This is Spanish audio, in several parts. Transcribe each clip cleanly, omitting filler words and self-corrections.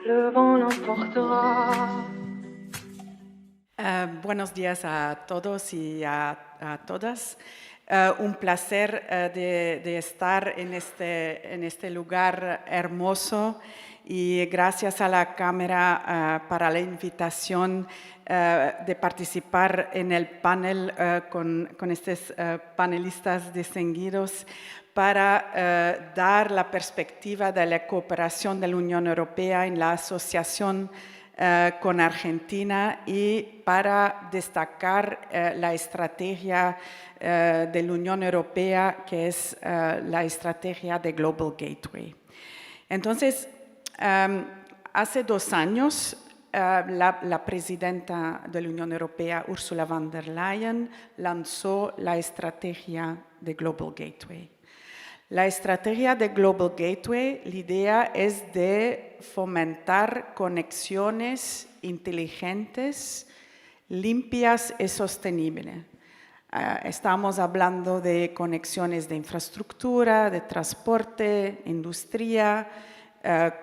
Le vent l'emportera. Buenos días a todos y a todas. Un placer de estar en este lugar hermoso y gracias a la Cámara para la invitación de participar en el panel con estos panelistas distinguidos para dar la perspectiva de la cooperación de la Unión Europea en la asociación con Argentina y para destacar la estrategia de la Unión Europea, que es la estrategia de Global Gateway. Entonces, hace 2 años, la presidenta de la Unión Europea, Ursula von der Leyen, lanzó la estrategia de Global Gateway. La estrategia de Global Gateway, la idea es de fomentar conexiones inteligentes, limpias y sostenibles. Estamos hablando de conexiones de infraestructura, de transporte, industria,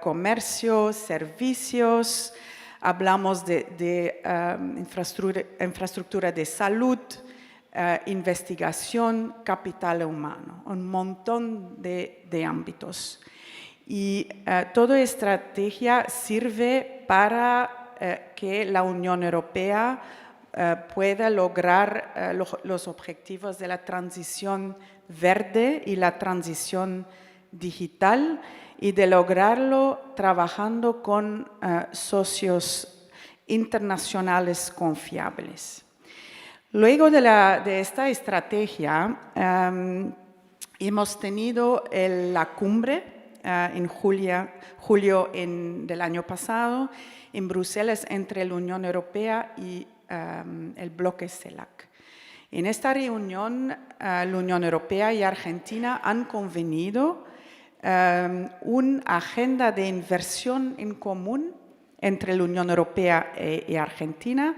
comercio, servicios. Hablamos de infraestructura de salud, investigación, capital humano, un montón de ámbitos. Y toda estrategia sirve para que la Unión Europea pueda lograr los objetivos de la transición verde y la transición digital y de lograrlo trabajando con socios internacionales confiables. Luego de esta estrategia, hemos tenido la cumbre en julio del año pasado en Bruselas entre la Unión Europea y el bloque CELAC. En esta reunión, la Unión Europea y Argentina han convenido una agenda de inversión en común entre la Unión Europea y Argentina,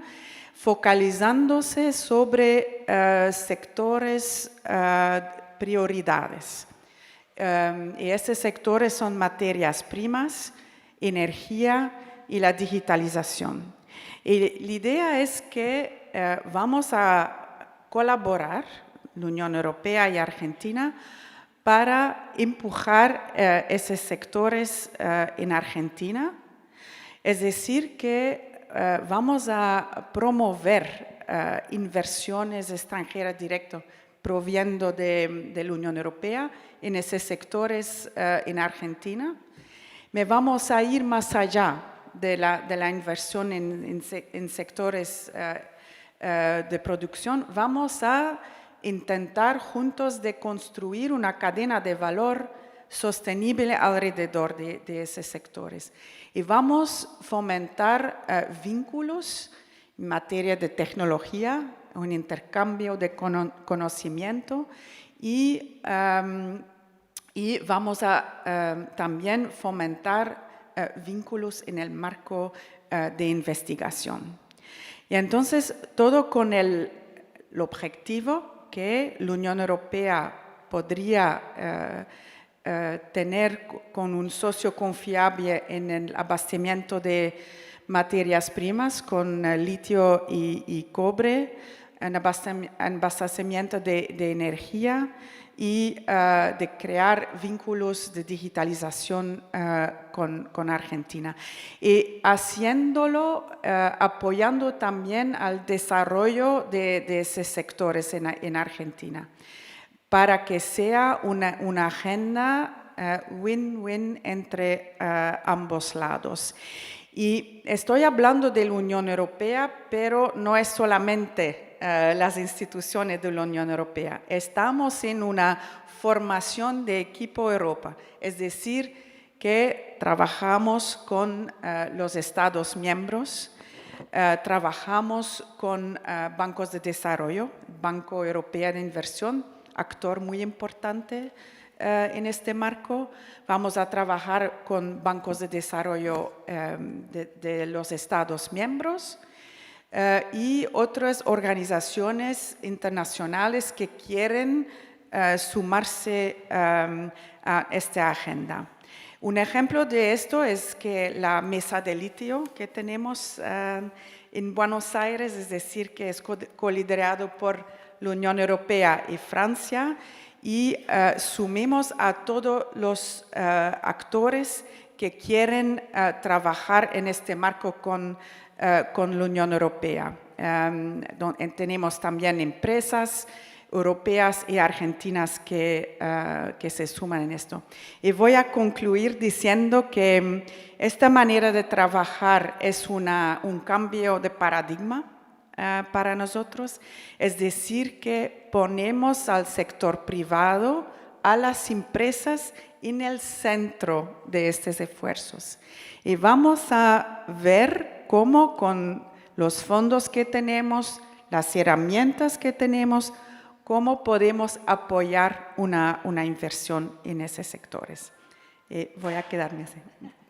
focalizándose sobre sectores prioridades. Y estos sectores son materias primas, energía y la digitalización. Y la idea es que vamos a colaborar, la Unión Europea y Argentina, para empujar esos sectores en Argentina. Es decir, que vamos a promover inversiones extranjeras directas proviendo de la Unión Europea en esos sectores en Argentina. Vamos a ir más allá de la inversión en sectores de producción. Vamos a intentar juntos de construir una cadena de valor sostenible alrededor de esos sectores. Y vamos a fomentar vínculos en materia de tecnología, un intercambio de conocimiento y vamos a también fomentar vínculos en el marco de investigación. Y entonces, todo con el objetivo que la Unión Europea podría tener con un socio confiable en el abastecimiento de materias primas con litio y cobre, en abastecimiento de energía y de crear vínculos de digitalización con Argentina. Y haciéndolo, apoyando también al desarrollo de esos sectores en Argentina, para que sea una agenda win-win entre ambos lados. Y estoy hablando de la Unión Europea, pero no es solamente las instituciones de la Unión Europea. Estamos en una formación de equipo Europa, es decir, que trabajamos con los Estados miembros, trabajamos con bancos de desarrollo, Banco Europeo de Inversión, actor muy importante en este marco. Vamos a trabajar con bancos de desarrollo de los Estados miembros y otras organizaciones internacionales que quieren sumarse a esta agenda. Un ejemplo de esto es que la mesa de litio que tenemos en Buenos Aires, es decir, que es coliderado por la Unión Europea y Francia, y sumimos a todos los actores que quieren trabajar en este marco con la Unión Europea. Tenemos también empresas europeas y argentinas que se suman en esto. Y voy a concluir diciendo que esta manera de trabajar es un cambio de paradigma para nosotros, es decir, que ponemos al sector privado, a las empresas en el centro de estos esfuerzos. Y vamos a ver cómo con los fondos que tenemos, las herramientas que tenemos, cómo podemos apoyar una inversión en esos sectores. Voy a quedarme así.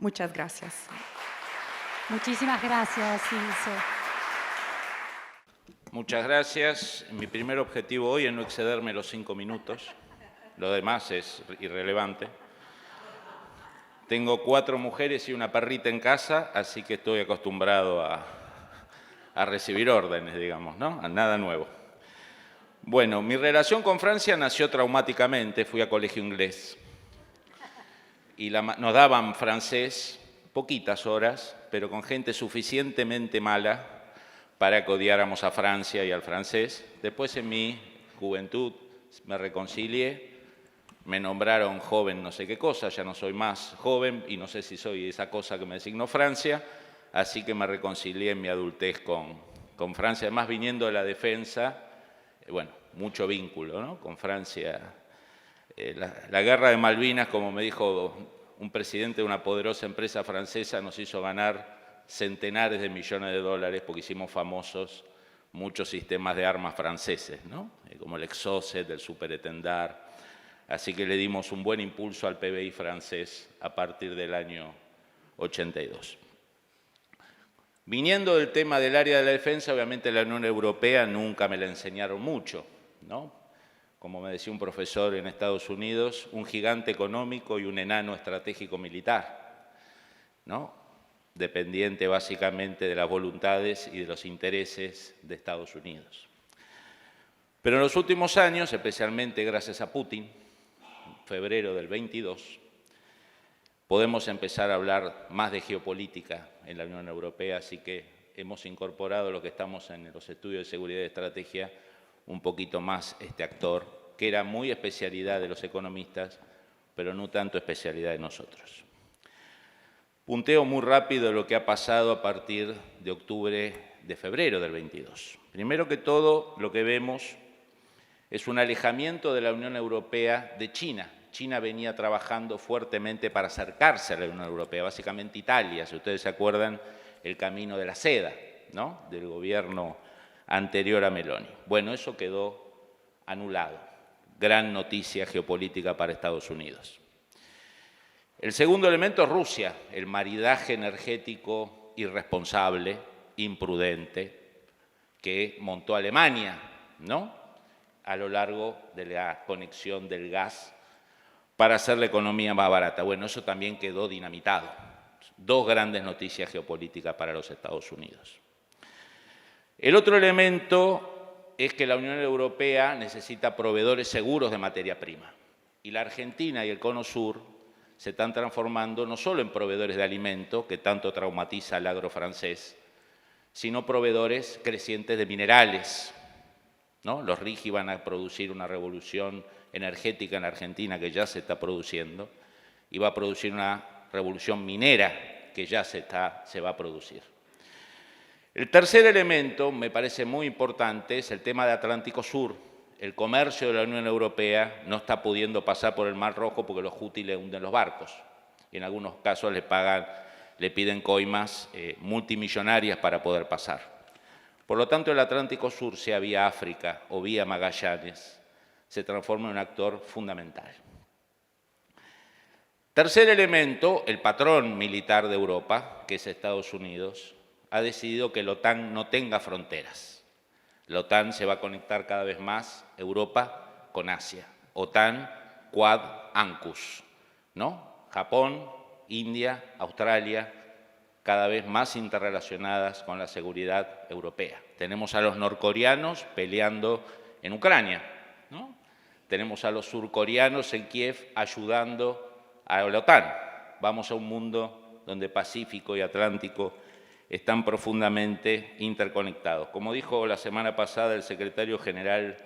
Muchas gracias. Muchísimas gracias, Ilse. Muchas gracias. Mi primer objetivo hoy es no excederme los 5 minutos. Lo demás es irrelevante. Tengo 4 mujeres y una perrita en casa, así que estoy acostumbrado a recibir órdenes, digamos, ¿no? A nada nuevo. Bueno, mi relación con Francia nació traumáticamente. Fui a colegio inglés y nos daban francés poquitas horas, pero con gente suficientemente mala para que odiáramos a Francia y al francés. Después, en mi juventud, me reconcilié, me nombraron joven no sé qué cosa, ya no soy más joven y no sé si soy esa cosa que me designó Francia, así que me reconcilié en mi adultez con Francia, además viniendo de la defensa. Bueno, mucho vínculo, ¿no? Con Francia. La guerra de Malvinas, como me dijo un presidente de una poderosa empresa francesa, nos hizo ganar centenares de millones de dólares porque hicimos famosos muchos sistemas de armas franceses, ¿no? Como el Exocet, el Superétendard. Así que le dimos un buen impulso al PBI francés a partir del año 82. Viniendo del tema del área de la defensa, obviamente la Unión Europea nunca me la enseñaron mucho, ¿no? Como me decía un profesor en Estados Unidos, un gigante económico y un enano estratégico militar, ¿no? Dependiente básicamente de las voluntades y de los intereses de Estados Unidos. Pero en los últimos años, especialmente gracias a Putin, en febrero del 22, podemos empezar a hablar más de geopolítica en la Unión Europea, así que hemos incorporado lo que estamos en los estudios de seguridad y estrategia, un poquito más este actor, que era muy especialidad de los economistas, pero no tanto especialidad de nosotros. Punteo muy rápido lo que ha pasado a partir de febrero del 22. Primero que todo, lo que vemos es un alejamiento de la Unión Europea de China. China venía trabajando fuertemente para acercarse a la Unión Europea, básicamente Italia, si ustedes se acuerdan, el camino de la seda, ¿no? Del gobierno anterior a Meloni. Bueno, eso quedó anulado. Gran noticia geopolítica para Estados Unidos. El segundo elemento es Rusia, el maridaje energético irresponsable, imprudente, que montó Alemania, ¿no? A lo largo de la conexión del gas para hacer la economía más barata. Bueno, eso también quedó dinamitado. 2 grandes noticias geopolíticas para los Estados Unidos. El otro elemento es que la Unión Europea necesita proveedores seguros de materia prima. Y la Argentina y el Cono Sur se están transformando no solo en proveedores de alimento, que tanto traumatiza al agro francés, sino proveedores crecientes de minerales, ¿no? Los RIGI van a producir una revolución energética en Argentina que ya se está produciendo y va a producir una revolución minera que ya se va a producir. El tercer elemento, me parece muy importante, es el tema de Atlántico Sur. El comercio de la Unión Europea no está pudiendo pasar por el Mar Rojo porque los hutis le hunden los barcos. Y en algunos casos le piden coimas multimillonarias para poder pasar. Por lo tanto, el Atlántico Sur, sea vía África o vía Magallanes, se transforma en un actor fundamental. Tercer elemento, el patrón militar de Europa, que es Estados Unidos, ha decidido que la OTAN no tenga fronteras. La OTAN se va a conectar cada vez más, Europa con Asia. OTAN, Quad, ANCUS, ¿no? Japón, India, Australia, cada vez más interrelacionadas con la seguridad europea. Tenemos a los norcoreanos peleando en Ucrania, ¿no? Tenemos a los surcoreanos en Kiev ayudando a la OTAN. Vamos a un mundo donde Pacífico y Atlántico están profundamente interconectados. Como dijo la semana pasada el secretario general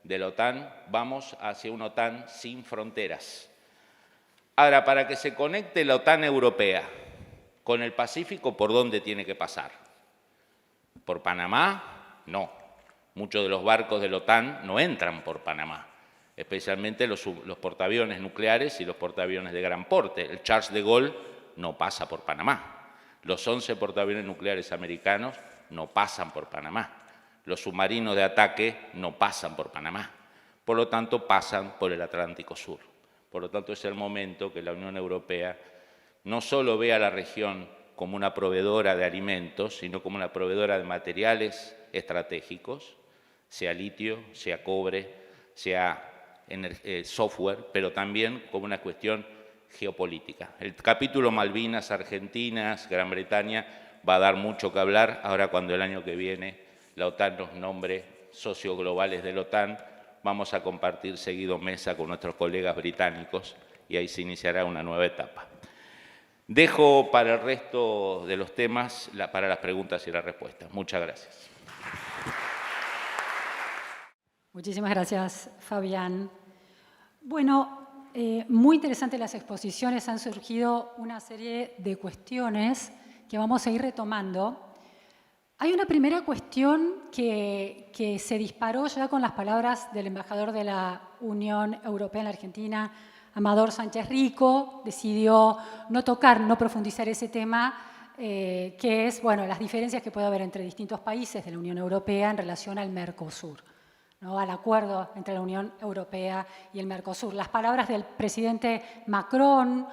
de la OTAN, vamos hacia una OTAN sin fronteras. Ahora, para que se conecte la OTAN europea con el Pacífico, ¿por dónde tiene que pasar? ¿Por Panamá? No. Muchos de los barcos de la OTAN no entran por Panamá, especialmente los portaaviones nucleares y los portaaviones de gran porte. El Charles de Gaulle no pasa por Panamá. Los 11 portaaviones nucleares americanos no pasan por Panamá. Los submarinos de ataque no pasan por Panamá. Por lo tanto, pasan por el Atlántico Sur. Por lo tanto, es el momento que la Unión Europea no solo vea a la región como una proveedora de alimentos, sino como una proveedora de materiales estratégicos, sea litio, sea cobre, sea software, pero también como una cuestión geopolítica. El capítulo Malvinas, Argentinas, Gran Bretaña va a dar mucho que hablar. Ahora, cuando el año que viene la OTAN nos nombre socios globales de la OTAN, vamos a compartir seguido mesa con nuestros colegas británicos y ahí se iniciará una nueva etapa. Dejo para el resto de los temas, para las preguntas y las respuestas. Muchas gracias. Muchísimas gracias, Fabián. Bueno, muy interesantes las exposiciones. Han surgido una serie de cuestiones que vamos a ir retomando. Hay una primera cuestión que se disparó ya con las palabras del embajador de la Unión Europea en la Argentina, Amador Sánchez Rico. Decidió no tocar, no profundizar ese tema, que es, bueno, las diferencias que puede haber entre distintos países de la Unión Europea en relación al Mercosur, ¿no? Al acuerdo entre la Unión Europea y el Mercosur. Las palabras del presidente Macron,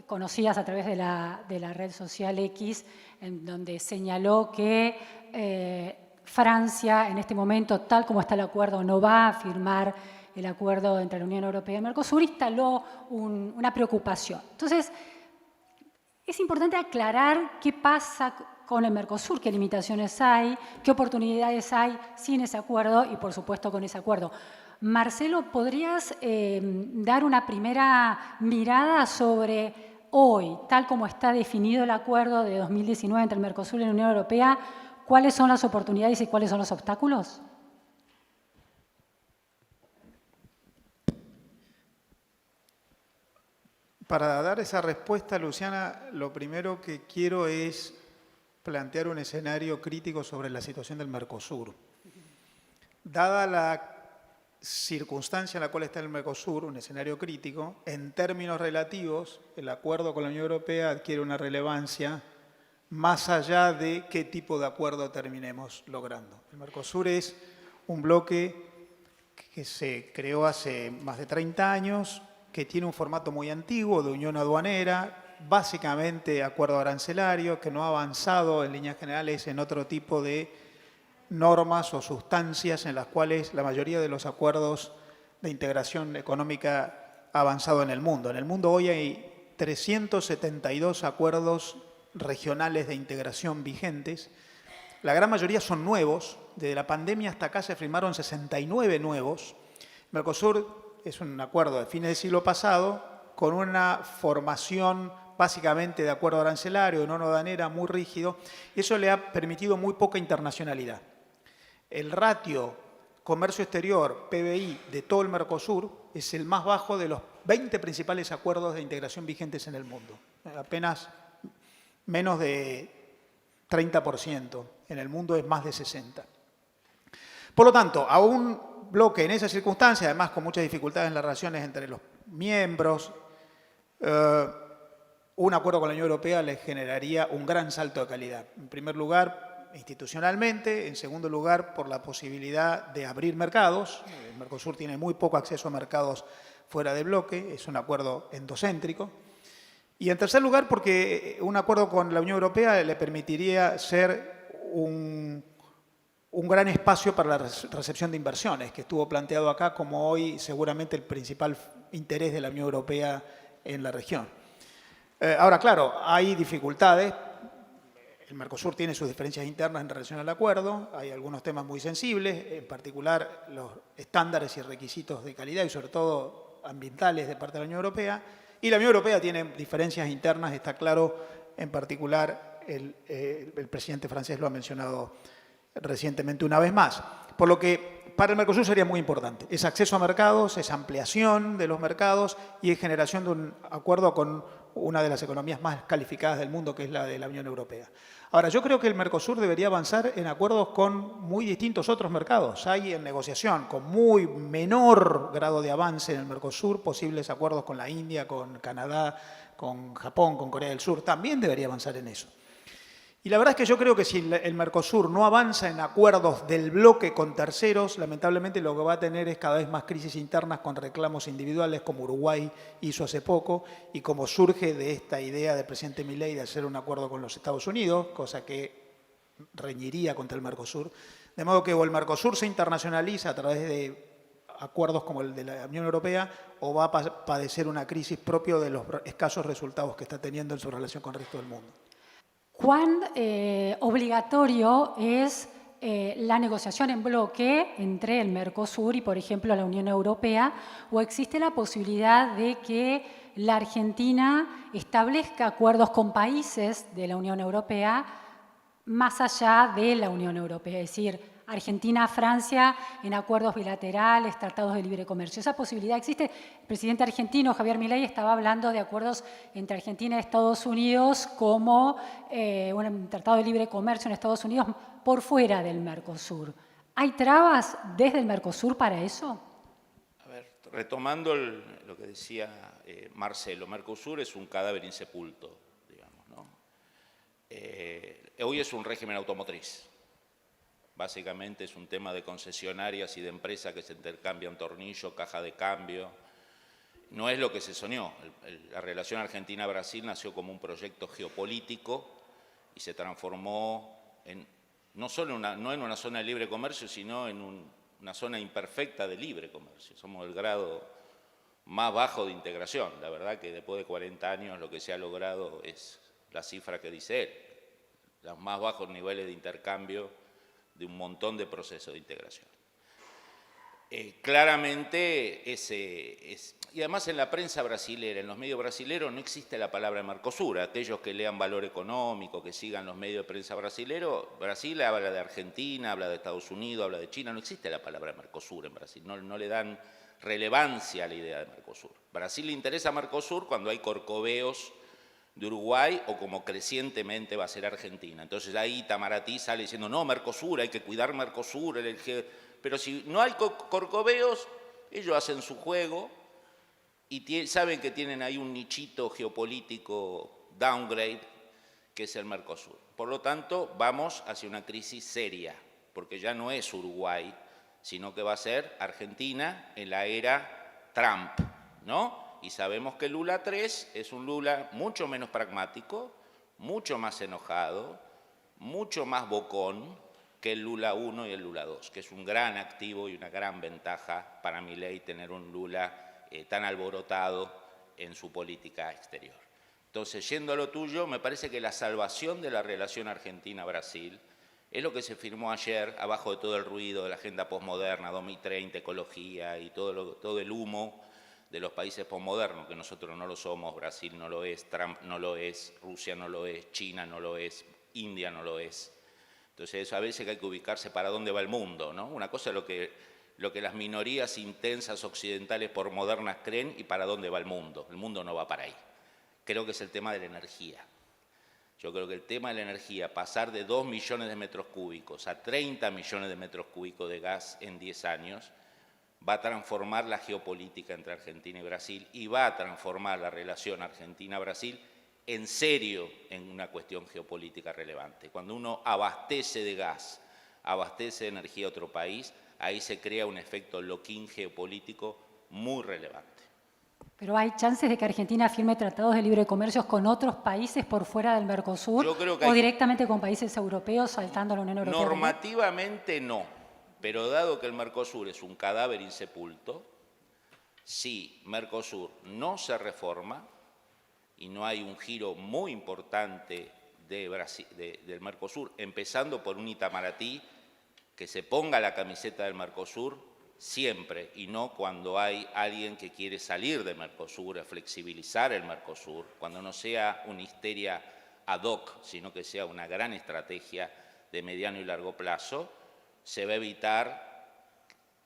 conocidas a través de la red social X, en donde señaló que Francia en este momento, tal como está el acuerdo, no va a firmar el acuerdo entre la Unión Europea y el Mercosur, instaló una preocupación. Entonces, es importante aclarar qué pasa con el Mercosur, qué limitaciones hay, qué oportunidades hay sin ese acuerdo y, por supuesto, con ese acuerdo. Marcelo, ¿podrías dar una primera mirada sobre hoy, tal como está definido el acuerdo de 2019 entre el Mercosur y la Unión Europea, cuáles son las oportunidades y cuáles son los obstáculos? Para dar esa respuesta, Luciana, lo primero que quiero es plantear un escenario crítico sobre la situación del Mercosur. Dada la circunstancia en la cual está el Mercosur, un escenario crítico, en términos relativos, el acuerdo con la Unión Europea adquiere una relevancia más allá de qué tipo de acuerdo terminemos logrando. El Mercosur es un bloque que se creó hace más de 30 años, que tiene un formato muy antiguo de unión aduanera, básicamente acuerdo arancelario, que no ha avanzado en líneas generales en otro tipo de normas o sustancias en las cuales la mayoría de los acuerdos de integración económica ha avanzado en el mundo. En el mundo hoy hay 372 acuerdos regionales de integración vigentes. La gran mayoría son nuevos. Desde la pandemia hasta acá se firmaron 69 nuevos. Mercosur es un acuerdo de fines del siglo pasado con una formación básicamente de acuerdo arancelario, de no aduanera, muy rígido. Eso le ha permitido muy poca internacionalidad. El ratio comercio exterior, PBI, de todo el Mercosur es el más bajo de los 20 principales acuerdos de integración vigentes en el mundo. Apenas menos de 30%. En el mundo es más de 60%. Por lo tanto, a un bloque en esa circunstancia, además con muchas dificultades en las relaciones entre los miembros, un acuerdo con la Unión Europea le generaría un gran salto de calidad. En primer lugar, institucionalmente. En segundo lugar, por la posibilidad de abrir mercados. El Mercosur tiene muy poco acceso a mercados fuera del bloque. Es un acuerdo endocéntrico. Y en tercer lugar, porque un acuerdo con la Unión Europea le permitiría ser un gran espacio para la recepción de inversiones, que estuvo planteado acá como hoy seguramente el principal interés de la Unión Europea en la región. Ahora, claro, hay dificultades. El Mercosur tiene sus diferencias internas en relación al acuerdo. Hay algunos temas muy sensibles, en particular los estándares y requisitos de calidad y sobre todo ambientales de parte de la Unión Europea. Y la Unión Europea tiene diferencias internas, está claro, en particular el presidente francés lo ha mencionado recientemente una vez más. Por lo que para el Mercosur sería muy importante. Es acceso a mercados, es ampliación de los mercados y es generación de un acuerdo con una de las economías más calificadas del mundo, que es la de la Unión Europea. Ahora, yo creo que el Mercosur debería avanzar en acuerdos con muy distintos otros mercados. Hay en negociación, con muy menor grado de avance en el Mercosur, posibles acuerdos con la India, con Canadá, con Japón, con Corea del Sur. También debería avanzar en eso. Y la verdad es que yo creo que si el Mercosur no avanza en acuerdos del bloque con terceros, lamentablemente lo que va a tener es cada vez más crisis internas con reclamos individuales, como Uruguay hizo hace poco, y como surge de esta idea del presidente Milei de hacer un acuerdo con los Estados Unidos, cosa que reñiría contra el Mercosur. De modo que o el Mercosur se internacionaliza a través de acuerdos como el de la Unión Europea, o va a padecer una crisis propio de los escasos resultados que está teniendo en su relación con el resto del mundo. ¿Cuán obligatorio es la negociación en bloque entre el Mercosur y, por ejemplo, la Unión Europea? ¿O existe la posibilidad de que la Argentina establezca acuerdos con países de la Unión Europea más allá de la Unión Europea? Es decir, Argentina-Francia en acuerdos bilaterales, tratados de libre comercio. ¿Esa posibilidad existe? El presidente argentino, Javier Milei, estaba hablando de acuerdos entre Argentina y Estados Unidos como un tratado de libre comercio en Estados Unidos por fuera del Mercosur. ¿Hay trabas desde el Mercosur para eso? A ver, retomando lo que decía Marcelo, Mercosur es un cadáver insepulto, digamos, ¿no? Hoy es un régimen automotriz. Básicamente es un tema de concesionarias y de empresas que se intercambian tornillo, caja de cambio. No es lo que se soñó. La relación Argentina-Brasil nació como un proyecto geopolítico y se transformó no solo no en una zona de libre comercio, sino en una zona imperfecta de libre comercio. Somos el grado más bajo de integración. La verdad que después de 40 años lo que se ha logrado es la cifra que dice él, los más bajos niveles de intercambio de un montón de procesos de integración. Claramente, y además en la prensa brasilera, en los medios brasileros, no existe la palabra Mercosur. Aquellos que lean Valor Económico, que sigan los medios de prensa brasileros, Brasil habla de Argentina, habla de Estados Unidos, habla de China, no existe la palabra Mercosur en Brasil, no le dan relevancia a la idea de Mercosur. Brasil le interesa Mercosur cuando hay corcoveos de Uruguay o como crecientemente va a ser Argentina. Entonces ahí Itamaraty sale diciendo, no, Mercosur, hay que cuidar Mercosur. Pero si no hay corcoveos, ellos hacen su juego y saben que tienen ahí un nichito geopolítico downgrade que es el Mercosur. Por lo tanto, vamos hacia una crisis seria, porque ya no es Uruguay, sino que va a ser Argentina en la era Trump, ¿no? Y sabemos que Lula 3 es un Lula mucho menos pragmático, mucho más enojado, mucho más bocón que el Lula 1 y el Lula 2, que es un gran activo y una gran ventaja para Milei tener un Lula tan alborotado en su política exterior. Entonces, yendo a lo tuyo, me parece que la salvación de la relación Argentina-Brasil es lo que se firmó ayer, abajo de todo el ruido de la agenda posmoderna, 2030, ecología y todo el humo de los países posmodernos, que nosotros no lo somos, Brasil no lo es, Trump no lo es, Rusia no lo es, China no lo es, India no lo es. Entonces, a veces hay que ubicarse para dónde va el mundo, ¿no? Una cosa es lo que las minorías intensas occidentales por modernas creen y para dónde va el mundo. El mundo no va para ahí. Creo que es el tema de la energía. Yo creo que el tema de la energía, pasar de 2 millones de metros cúbicos a 30 millones de metros cúbicos de gas en 10 años, va a transformar la geopolítica entre Argentina y Brasil y va a transformar la relación Argentina-Brasil en serio en una cuestión geopolítica relevante. Cuando uno abastece de gas, abastece de energía a otro país, ahí se crea un efecto lock-in geopolítico muy relevante. ¿Pero hay chances de que Argentina firme tratados de libre comercio con otros países por fuera del Mercosur o directamente con países europeos saltando a la Unión Europea? Normativamente no, pero dado que el Mercosur es un cadáver insepulto, si Mercosur no se reforma, y no hay un giro muy importante del Mercosur, empezando por un Itamaraty que se ponga la camiseta del Mercosur siempre, y no cuando hay alguien que quiere salir del Mercosur, a flexibilizar el Mercosur, cuando no sea una histeria ad hoc, sino que sea una gran estrategia de mediano y largo plazo, se va a evitar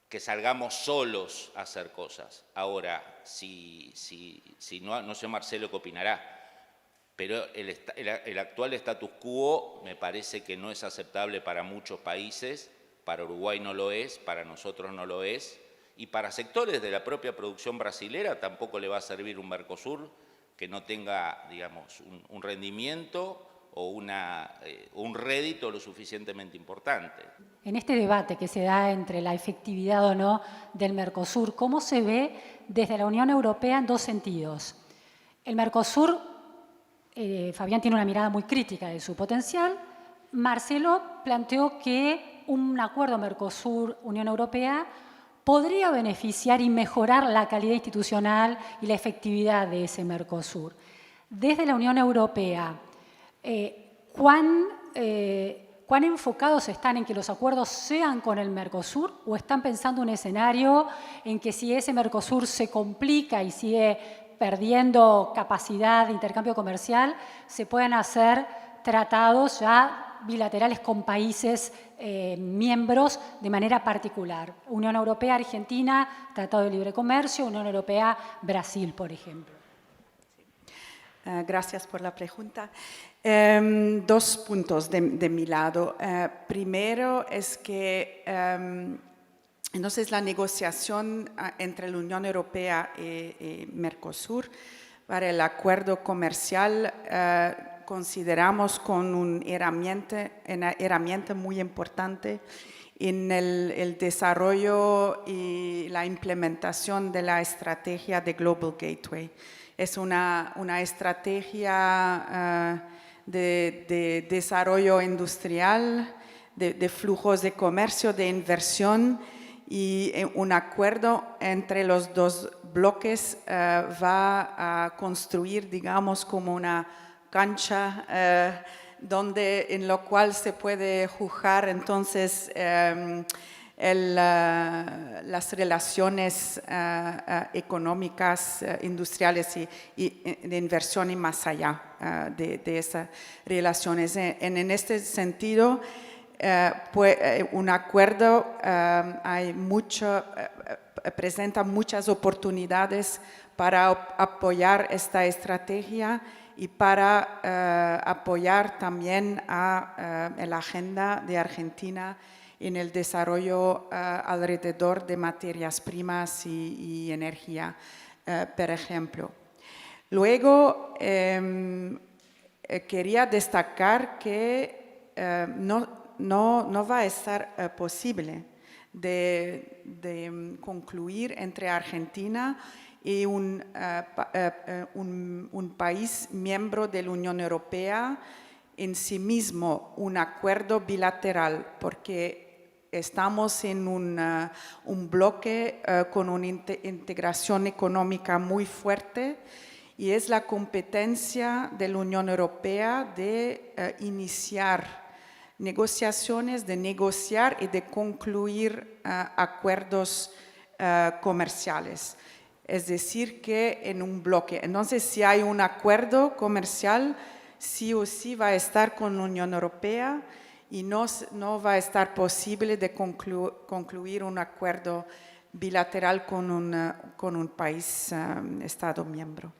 que salgamos solos a hacer cosas. Ahora, si no sé Marcelo qué opinará, pero el actual status quo me parece que no es aceptable para muchos países, para Uruguay no lo es, para nosotros no lo es, y para sectores de la propia producción brasilera tampoco le va a servir un Mercosur que no tenga, digamos, un rendimiento o un rédito lo suficientemente importante. En este debate que se da entre la efectividad o no del Mercosur, ¿cómo se ve desde la Unión Europea en dos sentidos? El Mercosur, Fabián tiene una mirada muy crítica de su potencial. Marcelo planteó que un acuerdo Mercosur-Unión Europea podría beneficiar y mejorar la calidad institucional y la efectividad de ese Mercosur. Desde la Unión Europea, ¿cuán enfocados están en que los acuerdos sean con el Mercosur o están pensando un escenario en que si ese Mercosur se complica y sigue perdiendo capacidad de intercambio comercial, se puedan hacer tratados ya bilaterales con países miembros de manera particular? Unión Europea-Argentina, Tratado de Libre Comercio, Unión Europea-Brasil, por ejemplo. Gracias por la pregunta. Dos puntos de mi lado. Primero es que entonces la negociación entre la Unión Europea y Mercosur para el acuerdo comercial consideramos con una herramienta muy importante en el desarrollo y la implementación de la estrategia de Global Gateway. Es una estrategia de desarrollo industrial, de flujos de comercio, de inversión, y un acuerdo entre los dos bloques va a construir, digamos, como una cancha en lo cual se puede jugar entonces las relaciones económicas, industriales y de inversión y más allá de esas relaciones. En este sentido, un acuerdo presenta muchas oportunidades para apoyar esta estrategia y para apoyar también a la agenda de Argentina en el desarrollo alrededor de materias primas y energía, por ejemplo. Luego, quería destacar que no va a estar posible de concluir entre Argentina y un país miembro de la Unión Europea en sí mismo un acuerdo bilateral, porque estamos en un bloque con una integración económica muy fuerte y es la competencia de la Unión Europea de iniciar negociaciones, de negociar y de concluir acuerdos comerciales. Es decir, que en un bloque. Entonces, si hay un acuerdo comercial, sí o sí va a estar con la Unión Europea y no va a estar posible de concluir un acuerdo bilateral con un país, Estado miembro.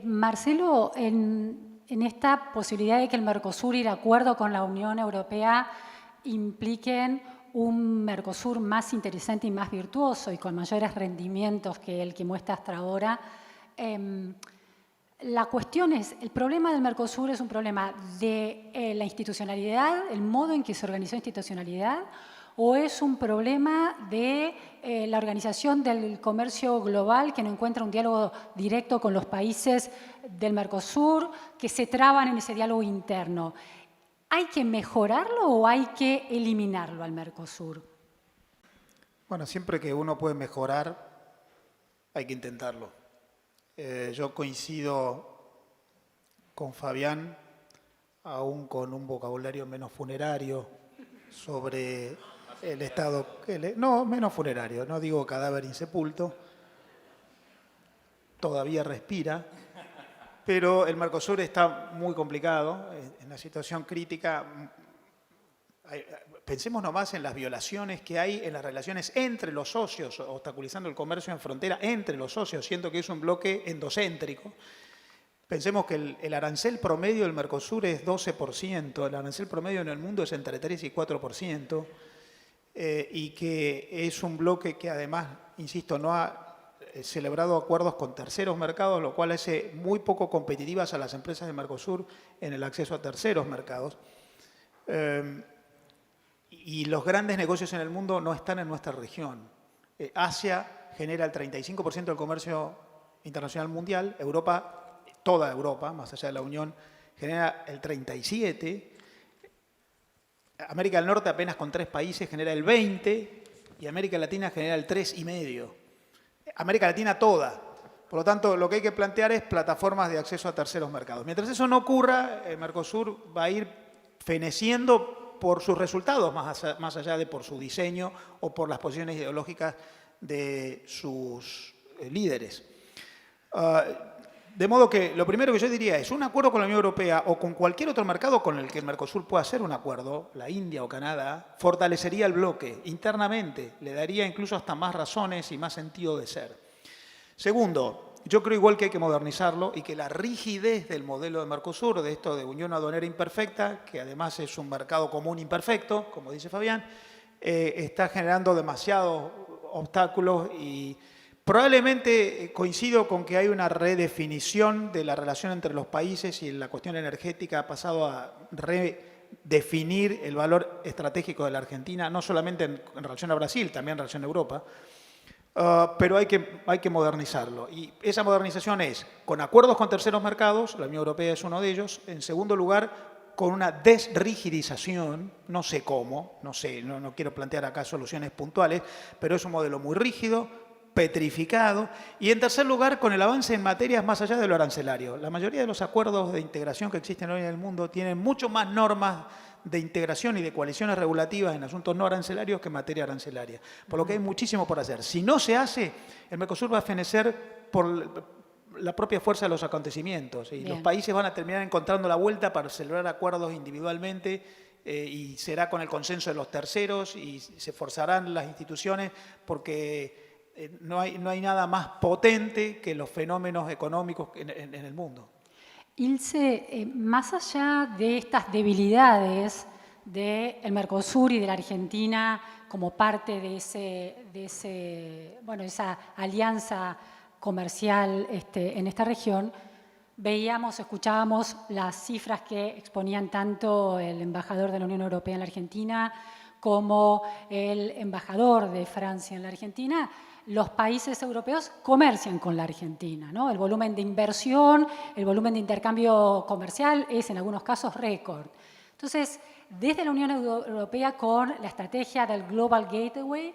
Marcelo, en esta posibilidad de que el Mercosur y el acuerdo con la Unión Europea impliquen un Mercosur más interesante y más virtuoso y con mayores rendimientos que el que muestra hasta ahora, la cuestión es, ¿el problema del Mercosur es un problema de la institucionalidad, el modo en que se organizó la institucionalidad, o es un problema de la organización del comercio global que no encuentra un diálogo directo con los países del Mercosur, que se traban en ese diálogo interno? ¿Hay que mejorarlo o hay que eliminarlo al Mercosur? Bueno, siempre que uno puede mejorar, hay que intentarlo. Yo coincido con Fabián, aún con un vocabulario menos funerario, sobre el estado... No, menos funerario, no digo cadáver insepulto, todavía respira, pero el Mercosur está muy complicado, en una situación crítica. Pensemos nomás en las violaciones que hay en las relaciones entre los socios, obstaculizando el comercio en frontera entre los socios, siendo que es un bloque endocéntrico. Pensemos que el arancel promedio del Mercosur es 12%, el arancel promedio en el mundo es entre 3 y 4%, y que es un bloque que además, insisto, no ha celebrado acuerdos con terceros mercados, lo cual hace muy poco competitivas a las empresas de Mercosur en el acceso a terceros mercados. Y los grandes negocios en el mundo no están en nuestra región. Asia genera el 35% del comercio internacional mundial, Europa, toda Europa, más allá de la Unión, genera el 37%, América del Norte apenas con 3 países genera el 20%, y América Latina genera el 3,5%. América Latina toda. Por lo tanto, lo que hay que plantear es plataformas de acceso a terceros mercados. Mientras eso no ocurra, el Mercosur va a ir feneciendo por sus resultados, más allá de por su diseño o por las posiciones ideológicas de sus líderes. De modo que lo primero que yo diría es un acuerdo con la Unión Europea o con cualquier otro mercado con el que el Mercosur pueda hacer un acuerdo, la India o Canadá, fortalecería el bloque internamente, le daría incluso hasta más razones y más sentido de ser. Segundo, yo creo igual que hay que modernizarlo y que la rigidez del modelo de Mercosur, de esto de unión aduanera imperfecta, que además es un mercado común imperfecto, como dice Fabián, está generando demasiados obstáculos y probablemente coincido con que hay una redefinición de la relación entre los países y la cuestión energética ha pasado a redefinir el valor estratégico de la Argentina, no solamente en relación a Brasil, también en relación a Europa, pero hay que modernizarlo. Y esa modernización es con acuerdos con terceros mercados, la Unión Europea es uno de ellos, en segundo lugar, con una desrigidización, no sé cómo, no quiero plantear acá soluciones puntuales, pero es un modelo muy rígido, petrificado, y en tercer lugar con el avance en materias más allá de lo arancelario. La mayoría de los acuerdos de integración que existen hoy en el mundo tienen mucho más normas de integración y de coaliciones regulativas en asuntos no arancelarios que en materia arancelaria, por lo que hay muchísimo por hacer. Si no se hace, el Mercosur va a fenecer por la propia fuerza de los acontecimientos y Bien. los países van a terminar encontrando la vuelta para celebrar acuerdos individualmente y será con el consenso de los terceros y se forzarán las instituciones porque no hay nada más potente que los fenómenos económicos en el mundo. Ilse, más allá de estas debilidades del Mercosur y de la Argentina como parte de esa alianza comercial en esta región, escuchábamos las cifras que exponían tanto el embajador de la Unión Europea en la Argentina como el embajador de Francia en la Argentina. Los países europeos comercian con la Argentina, ¿no? El volumen de inversión, el volumen de intercambio comercial es en algunos casos récord. Entonces, desde la Unión Europea con la estrategia del Global Gateway,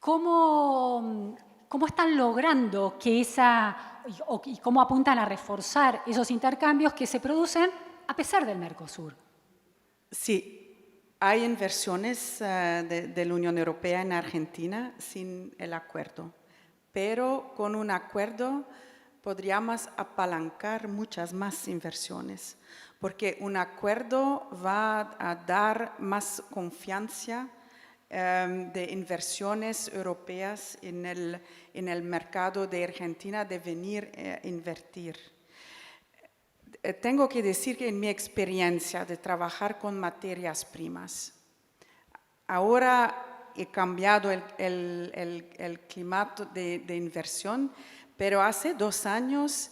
¿cómo están logrando que y cómo apuntan a reforzar esos intercambios que se producen a pesar del Mercosur? Sí. Hay inversiones de la Unión Europea en Argentina sin el acuerdo, pero con un acuerdo podríamos apalancar muchas más inversiones, porque un acuerdo va a dar más confianza de inversiones europeas en el mercado de Argentina de venir a invertir. Tengo que decir que en mi experiencia de trabajar con materias primas, ahora he cambiado el clima de inversión, pero hace 2 años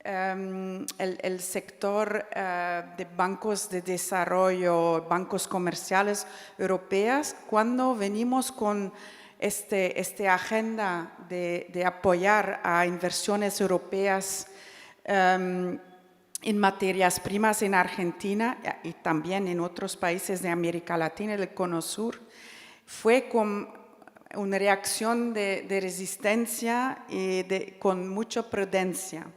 el sector de bancos de desarrollo, bancos comerciales europeos, cuando venimos con esta agenda de apoyar a inversiones europeas en materias primas en Argentina y también en otros países de América Latina, el Cono Sur, fue con una reacción de resistencia y con mucha prudencia.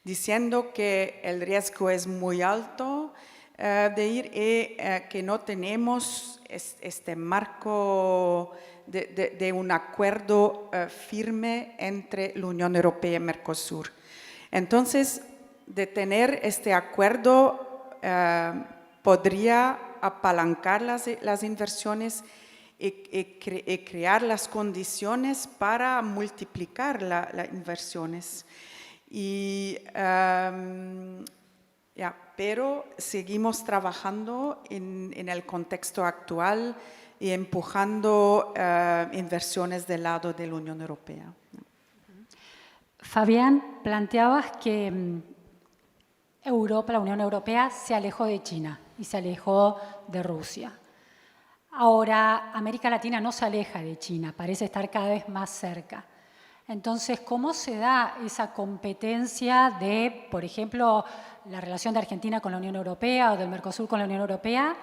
diciendo que el riesgo es muy alto de ir y que no tenemos este marco de un acuerdo firme entre la Unión Europea y Mercosur. Entonces, de tener este acuerdo podría apalancar las inversiones y crear las condiciones para multiplicar las inversiones. Pero seguimos trabajando en el contexto actual y empujando inversiones del lado de la Unión Europea. Fabián, planteabas que Europa, la Unión Europea, se alejó de China y se alejó de Rusia. Ahora, América Latina no se aleja de China, parece estar cada vez más cerca. Entonces, ¿cómo se da esa competencia de, por ejemplo, la relación de Argentina con la Unión Europea o del Mercosur con la Unión Europea,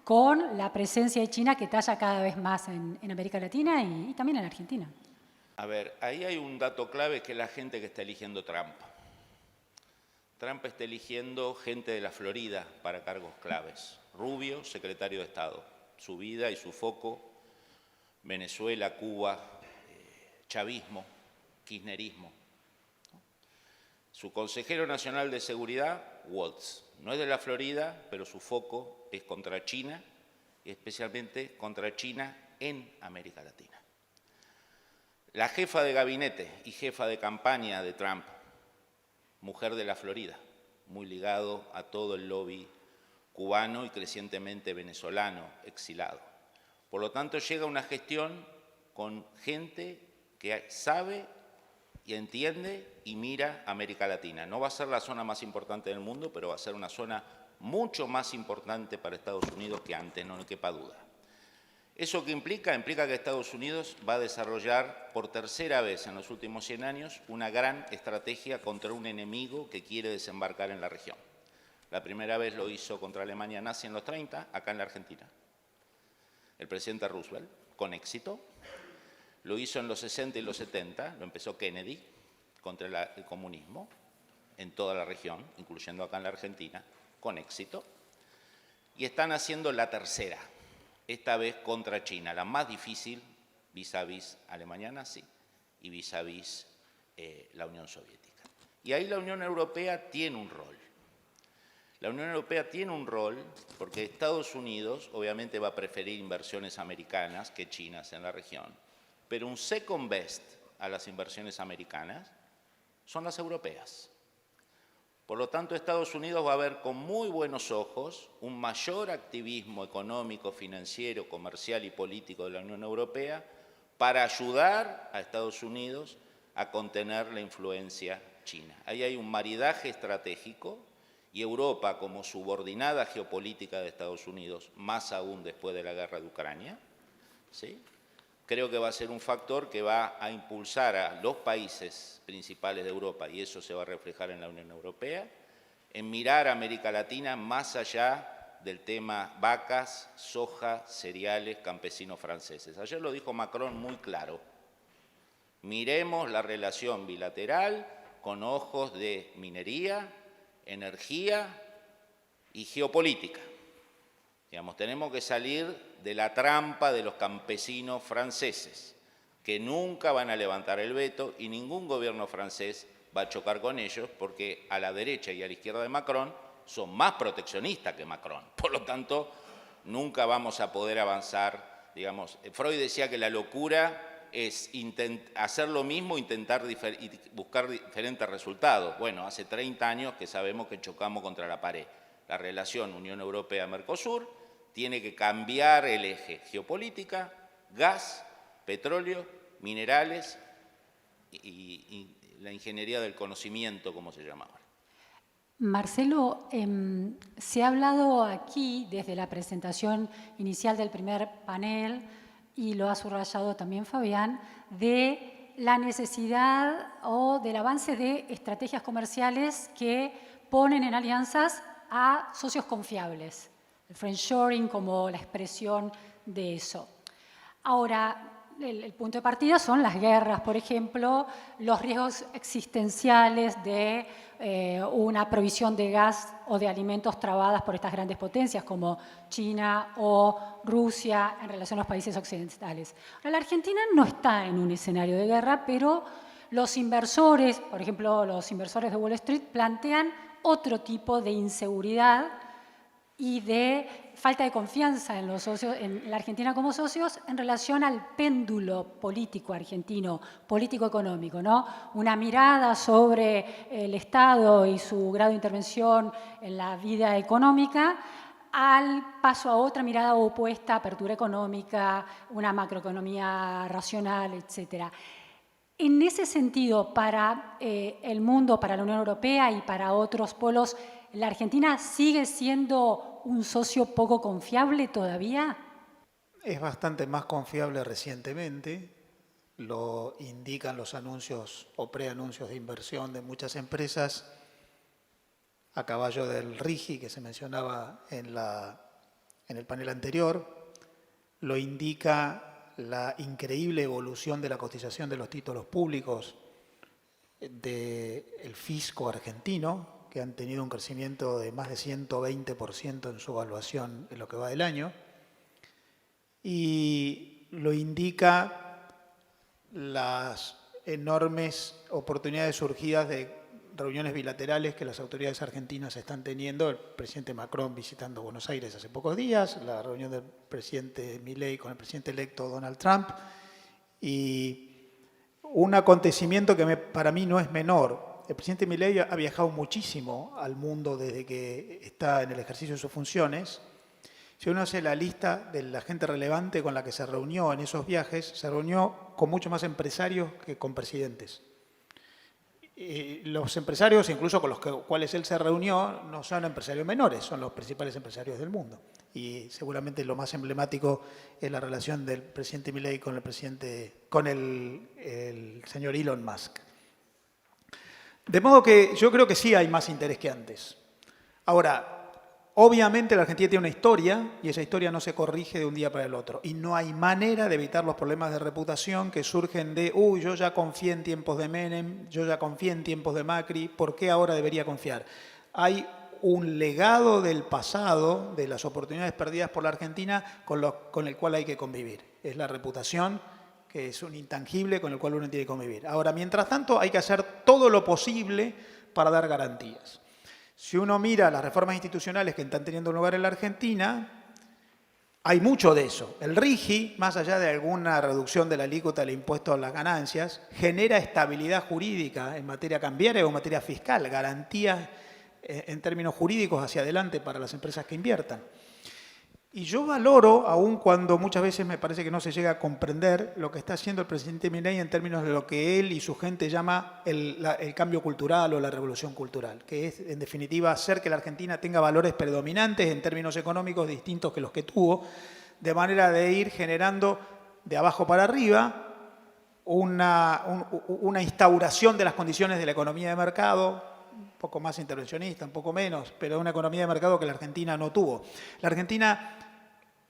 con la presencia de China que talla cada vez más en América Latina y también en Argentina? A ver, ahí hay un dato clave que es la gente que está eligiendo Trump. Trump está eligiendo gente de la Florida para cargos claves. Rubio, secretario de Estado. Su vida y su foco, Venezuela, Cuba, chavismo, kirchnerismo. Su consejero nacional de seguridad, Waltz. No es de la Florida, pero su foco es contra China, y especialmente contra China en América Latina. La jefa de gabinete y jefa de campaña de Trump, mujer de la Florida, muy ligado a todo el lobby cubano y crecientemente venezolano, exilado. Por lo tanto, llega una gestión con gente que sabe y entiende y mira América Latina. No va a ser la zona más importante del mundo, pero va a ser una zona mucho más importante para Estados Unidos que antes, no quepa duda. ¿Eso qué implica? Implica que Estados Unidos va a desarrollar por tercera vez en los últimos 100 años una gran estrategia contra un enemigo que quiere desembarcar en la región. La primera vez lo hizo contra Alemania nazi en los 30, acá en la Argentina. El presidente Roosevelt, con éxito. Lo hizo en los 60 y los 70, lo empezó Kennedy, contra el comunismo, en toda la región, incluyendo acá en la Argentina, con éxito. Y están haciendo la tercera, esta vez contra China, la más difícil, vis a vis Alemania nazi y vis a vis la Unión Soviética. Y ahí la Unión Europea tiene un rol. La Unión Europea tiene un rol porque Estados Unidos obviamente va a preferir inversiones americanas que chinas en la región, pero un second best a las inversiones americanas son las europeas. Por lo tanto, Estados Unidos va a ver con muy buenos ojos un mayor activismo económico, financiero, comercial y político de la Unión Europea para ayudar a Estados Unidos a contener la influencia china. Ahí hay un maridaje estratégico. Y Europa, como subordinada geopolítica de Estados Unidos, más aún después de la guerra de Ucrania, ¿sí? Creo que va a ser un factor que va a impulsar a los países principales de Europa, y eso se va a reflejar en la Unión Europea, en mirar a América Latina más allá del tema vacas, soja, cereales, campesinos franceses. Ayer lo dijo Macron muy claro. Miremos la relación bilateral con ojos de minería, energía y geopolítica. Digamos, tenemos que salir de la trampa de los campesinos franceses, que nunca van a levantar el veto y ningún gobierno francés va a chocar con ellos porque a la derecha y a la izquierda de Macron son más proteccionistas que Macron. Por lo tanto, nunca vamos a poder avanzar. Digamos, Freud decía que la locura es hacer lo mismo, intentar buscar diferentes resultados. Bueno, hace 30 años que sabemos que chocamos contra la pared. La relación Unión Europea-Mercosur tiene que cambiar el eje: geopolítica, gas, petróleo, minerales y la ingeniería del conocimiento, como se llama ahora. Marcelo, se ha hablado aquí, desde la presentación inicial del primer panel, y lo ha subrayado también Fabián, de la necesidad o del avance de estrategias comerciales que ponen en alianzas a socios confiables. El friendshoring como la expresión de eso. Ahora, el punto de partida son las guerras, por ejemplo, los riesgos existenciales de una provisión de gas o de alimentos trabadas por estas grandes potencias como China o Rusia en relación a los países occidentales. Ahora, la Argentina no está en un escenario de guerra, pero los inversores, por ejemplo, los inversores de Wall Street, plantean otro tipo de inseguridad y de falta de confianza en los socios, en la Argentina como socios, en relación al péndulo político argentino, político-económico, ¿no? Una mirada sobre el Estado y su grado de intervención en la vida económica, al paso a otra mirada opuesta, apertura económica, una macroeconomía racional, etcétera. En ese sentido, para el mundo, para la Unión Europea y para otros polos, ¿la Argentina sigue siendo un socio poco confiable todavía? Es bastante más confiable recientemente, lo indican los anuncios o preanuncios de inversión de muchas empresas a caballo del RIGI que se mencionaba en el panel anterior, lo indica la increíble evolución de la cotización de los títulos públicos del fisco argentino, que han tenido un crecimiento de más de 120% en su evaluación en lo que va del año, y lo indica las enormes oportunidades surgidas de reuniones bilaterales que las autoridades argentinas están teniendo, el presidente Macron visitando Buenos Aires hace pocos días, la reunión del presidente Milei con el presidente electo Donald Trump, y un acontecimiento que para mí no es menor. El presidente Milei ha viajado muchísimo al mundo desde que está en el ejercicio de sus funciones. Si uno hace la lista de la gente relevante con la que se reunió en esos viajes, se reunió con muchos más empresarios que con presidentes. Los empresarios, incluso con los cuales él se reunió, no son empresarios menores, son los principales empresarios del mundo. Y seguramente lo más emblemático es la relación del presidente Milei con el señor Elon Musk. De modo que yo creo que sí hay más interés que antes. Ahora, obviamente la Argentina tiene una historia y esa historia no se corrige de un día para el otro. Y no hay manera de evitar los problemas de reputación que surgen de, yo ya confié en tiempos de Menem, yo ya confié en tiempos de Macri, ¿por qué ahora debería confiar? Hay un legado del pasado, de las oportunidades perdidas por la Argentina, con el cual hay que convivir. Es la reputación, que es un intangible con el cual uno tiene que convivir. Ahora, mientras tanto, hay que hacer todo lo posible para dar garantías. Si uno mira las reformas institucionales que están teniendo lugar en la Argentina, hay mucho de eso. El RIGI, más allá de alguna reducción de la alícuota del impuesto a las ganancias, genera estabilidad jurídica en materia cambiaria o en materia fiscal, garantías en términos jurídicos hacia adelante para las empresas que inviertan. Y yo valoro, aun cuando muchas veces me parece que no se llega a comprender, lo que está haciendo el presidente Milei en términos de lo que él y su gente llama el cambio cultural o la revolución cultural, que es, en definitiva, hacer que la Argentina tenga valores predominantes en términos económicos distintos que los que tuvo, de manera de ir generando de abajo para arriba una instauración de las condiciones de la economía de mercado, un poco más intervencionista, un poco menos, pero una economía de mercado que la Argentina no tuvo. La Argentina,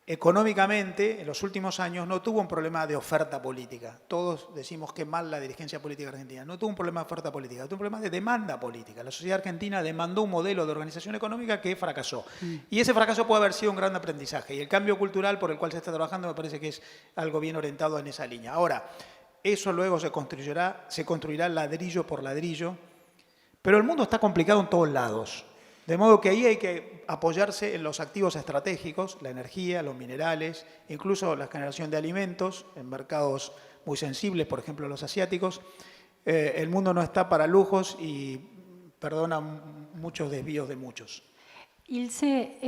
económicamente, en los últimos años, no tuvo un problema de oferta política. Todos decimos que mal la dirigencia política argentina. No tuvo un problema de oferta política, tuvo un problema de demanda política. La sociedad argentina demandó un modelo de organización económica que fracasó. Y ese fracaso puede haber sido un gran aprendizaje. Y el cambio cultural por el cual se está trabajando me parece que es algo bien orientado en esa línea. Ahora, eso luego se construirá ladrillo por ladrillo. Pero el mundo está complicado en todos lados, de modo que ahí hay que apoyarse en los activos estratégicos, la energía, los minerales, incluso la generación de alimentos en mercados muy sensibles, por ejemplo los asiáticos. El mundo no está para lujos y perdona muchos desvíos de muchos. Ilse,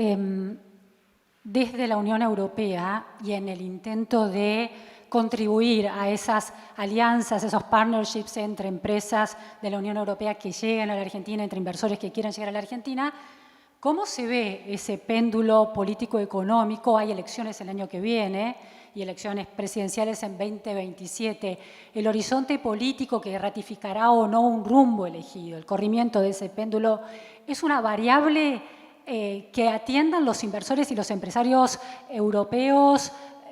desde la Unión Europea y en el intento de contribuir a esas alianzas, esos partnerships entre empresas de la Unión Europea que llegan a la Argentina, entre inversores que quieran llegar a la Argentina, ¿cómo se ve ese péndulo político-económico? Hay elecciones el año que viene y elecciones presidenciales en 2027. El horizonte político que ratificará o no un rumbo elegido, el corrimiento de ese péndulo, ¿es una variable que atiendan los inversores y los empresarios europeos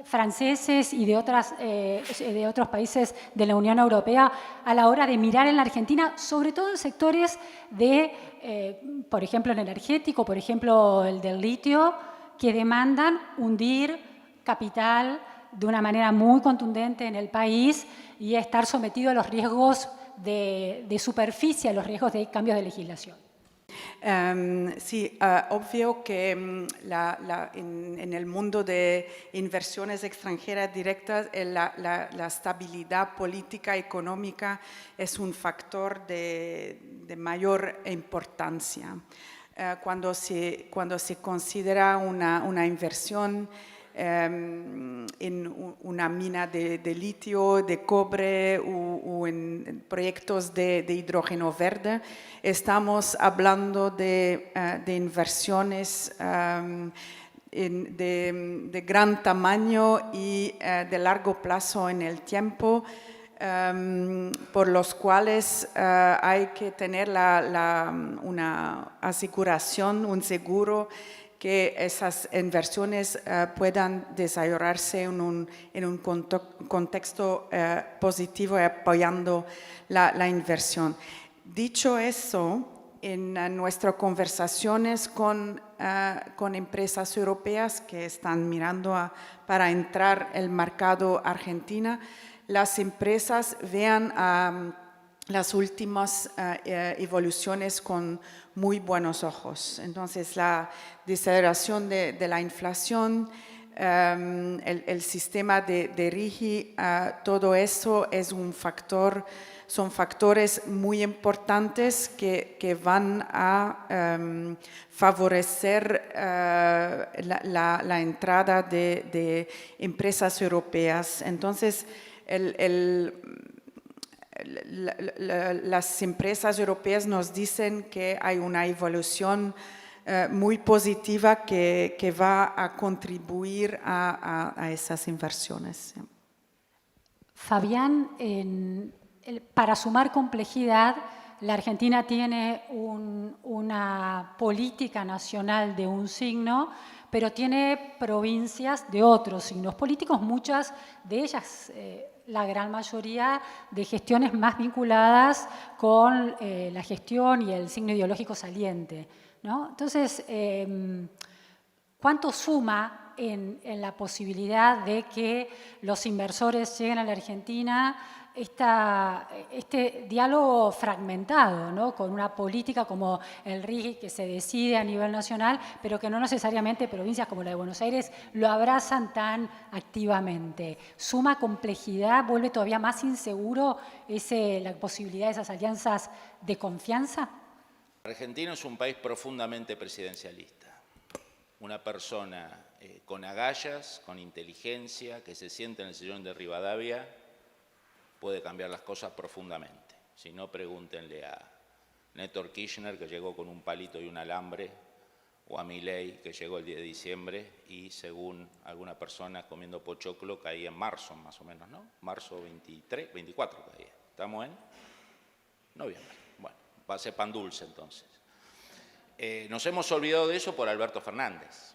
franceses y de otros países de la Unión Europea a la hora de mirar en la Argentina, sobre todo en sectores de, por ejemplo, el energético, por ejemplo, el del litio, que demandan hundir capital de una manera muy contundente en el país y estar sometido a los riesgos de superficie, a los riesgos de cambios de legislación? Sí, obvio que en el mundo de inversiones extranjeras directas la estabilidad política económica es un factor de mayor importancia. Cuando se considera una inversión en una mina de litio, de cobre o en proyectos de hidrógeno verde, estamos hablando de inversiones de gran tamaño y de largo plazo en el tiempo, por los cuales hay que tener una aseguración, un seguro, que esas inversiones puedan desarrollarse en un contexto positivo y apoyando la inversión. Dicho eso, en nuestras conversaciones con empresas europeas que están mirando para entrar al mercado argentino, las empresas vean las últimas evoluciones con muy buenos ojos. Entonces, la desaceleración de la inflación, el sistema de RIGI, todo eso es son factores muy importantes que van a favorecer la entrada de empresas europeas. Entonces, las empresas europeas nos dicen que hay una evolución muy positiva que va a contribuir a esas inversiones. Fabián, para sumar complejidad, la Argentina tiene una política nacional de un signo, pero tiene provincias de otros signos políticos, muchas de ellas, la gran mayoría de gestiones más vinculadas con la gestión y el signo ideológico saliente, ¿no? Entonces, ¿cuánto suma en la posibilidad de que los inversores lleguen a la Argentina este diálogo fragmentado, ¿no? Con una política como el RIGI que se decide a nivel nacional, pero que no necesariamente provincias como la de Buenos Aires lo abrazan tan activamente? ¿Suma complejidad? ¿Vuelve todavía más inseguro la posibilidad de esas alianzas de confianza? Argentina es un país profundamente presidencialista. Una persona con agallas, con inteligencia, que se siente en el sillón de Rivadavia, puede cambiar las cosas profundamente. Si no, pregúntenle a Néstor Kirchner, que llegó con un palito y un alambre, o a Milei, que llegó el 10 de diciembre y, según alguna persona, comiendo pochoclo, caía en marzo, más o menos, ¿no? Marzo 23, 24 caía. ¿Estamos en noviembre? Bueno, va a ser pan dulce entonces. Nos hemos olvidado de eso por Alberto Fernández,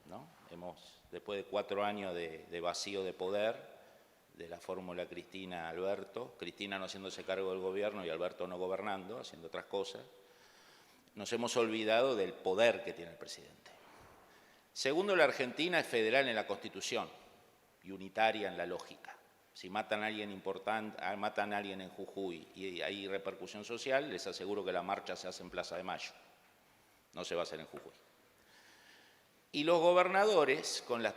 ¿no? Después de 4 años de vacío de poder, de la fórmula Cristina-Alberto, Cristina no haciéndose cargo del gobierno y Alberto no gobernando, haciendo otras cosas, nos hemos olvidado del poder que tiene el presidente. Segundo, la Argentina es federal en la Constitución y unitaria en la lógica. Si matan a alguien importante, matan a alguien en Jujuy y hay repercusión social, les aseguro que la marcha se hace en Plaza de Mayo, no se va a hacer en Jujuy. Y los gobernadores, con los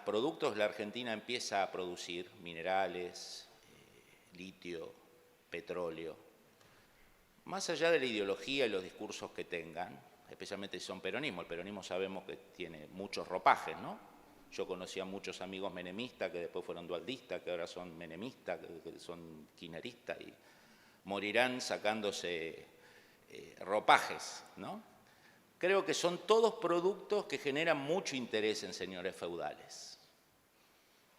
productos, la Argentina empieza a producir minerales, litio, petróleo. Más allá de la ideología y los discursos que tengan, especialmente si son peronismo, el peronismo sabemos que tiene muchos ropajes, ¿no? Yo conocí a muchos amigos menemistas que después fueron dualdistas, que ahora son menemistas, que son kirchneristas y morirán sacándose ropajes, ¿no? Creo que son todos productos que generan mucho interés en señores feudales.